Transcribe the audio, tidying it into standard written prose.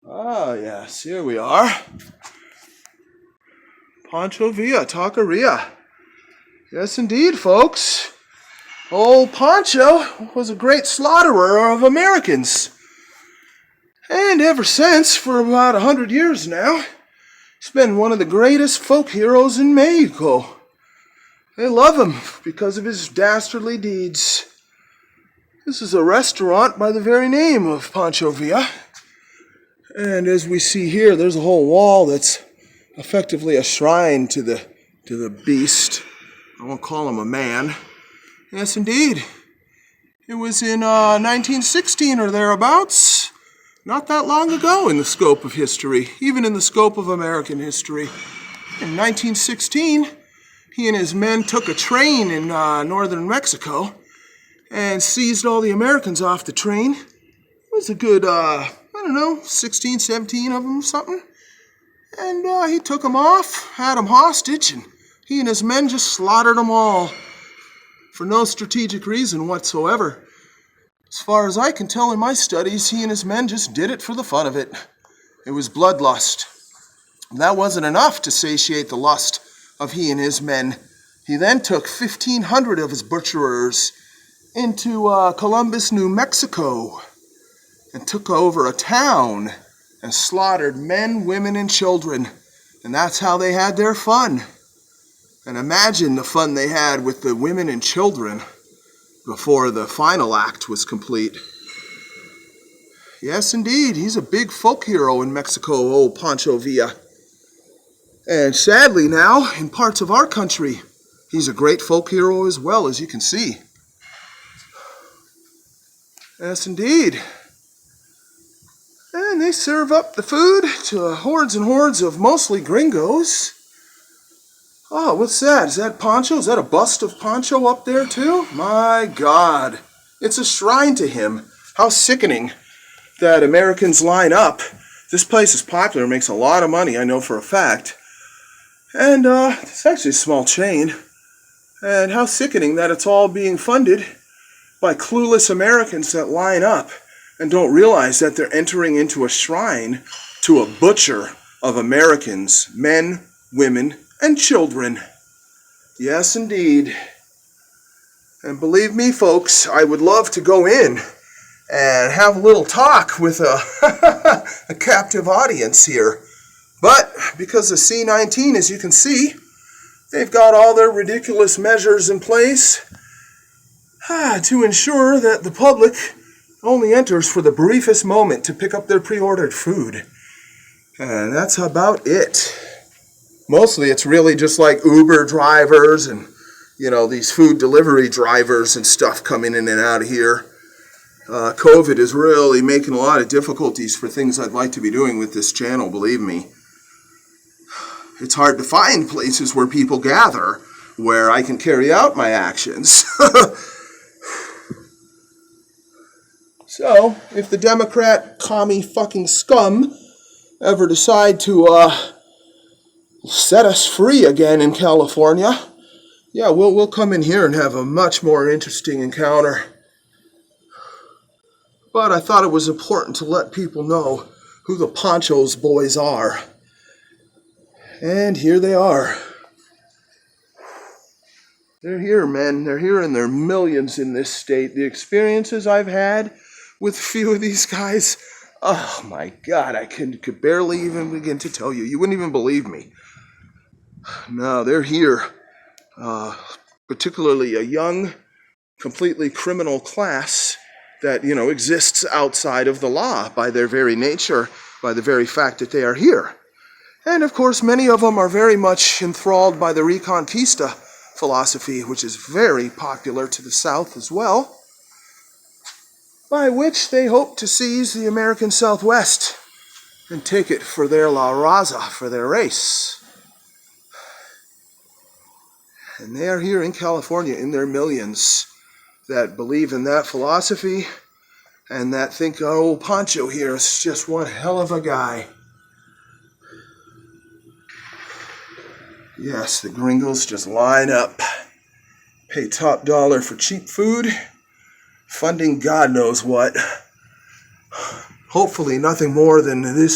Ah, yes, here we are. Pancho Villa, Taqueria. Yes, indeed, folks. Old Pancho was a great slaughterer of Americans. And ever since, for about 100 years now, he's been one of the greatest folk heroes in Mexico. They love him because of his dastardly deeds. This is a restaurant by the very name of Pancho Villa. And as we see here, there's a whole wall that's effectively a shrine to the beast. I won't call him a man. Yes, indeed. It was in 1916 or thereabouts. Not that long ago in the scope of history, even in the scope of American history. In 1916, he and his men took a train in northern Mexico and seized all the Americans off the train. It was a good, 16, 17 of them or something. And he took them off, had them hostage, and he and his men just slaughtered them all for no strategic reason whatsoever. As far as I can tell in my studies, he and his men just did it for the fun of it. It was bloodlust. That wasn't enough to satiate the lust of he and his men. He then took 1,500 of his butcherers into Columbus, New Mexico, and took over a town and slaughtered men, women, and children. And that's how they had their fun. And imagine the fun they had with the women and children before the final act was complete. Yes, indeed, he's a big folk hero in Mexico, old Pancho Villa. And sadly now, in parts of our country, he's a great folk hero as well, as you can see. Yes, indeed. And they serve up the food to hordes and hordes of mostly gringos. Oh, what's that? Is that Pancho? Is that a bust of Pancho up there too? My God. It's a shrine to him. How sickening that Americans line up. This place is popular, makes a lot of money, I know for a fact. And it's actually a small chain. And how sickening that it's all being funded by clueless Americans that line up and don't realize that they're entering into a shrine to a butcher of Americans, men, women, and children. Yes, indeed. And believe me, folks, I would love to go in and have a little talk with a captive audience here. But because of C-19, as you can see, they've got all their ridiculous measures in place to ensure that the public only enters for the briefest moment to pick up their pre-ordered food. And that's about it. Mostly it's really just like Uber drivers and, these food delivery drivers and stuff coming in and out of here. COVID is really making a lot of difficulties for things I'd like to be doing with this channel, believe me. It's hard to find places where people gather where I can carry out my actions. So, if the Democrat commie fucking scum ever decide to set us free again in California, yeah, we'll come in here and have a much more interesting encounter. But I thought it was important to let people know who the Pancho's boys are. And here they are. They're here, men. They're here in their millions in this state. The experiences I've had with a few of these guys, oh my God, I could barely even begin to tell you. You wouldn't even believe me. No, they're here. Particularly a young, completely criminal class that, exists outside of the law by their very nature, by the very fact that they are here. And of course, many of them are very much enthralled by the Reconquista philosophy, which is very popular to the South as well, by which they hope to seize the American Southwest and take it for their La Raza, for their race. And they are here in California in their millions that believe in that philosophy and that think, oh, Pancho here is just one hell of a guy. Yes, the gringos just line up, pay top dollar for cheap food, funding God knows what. Hopefully nothing more than this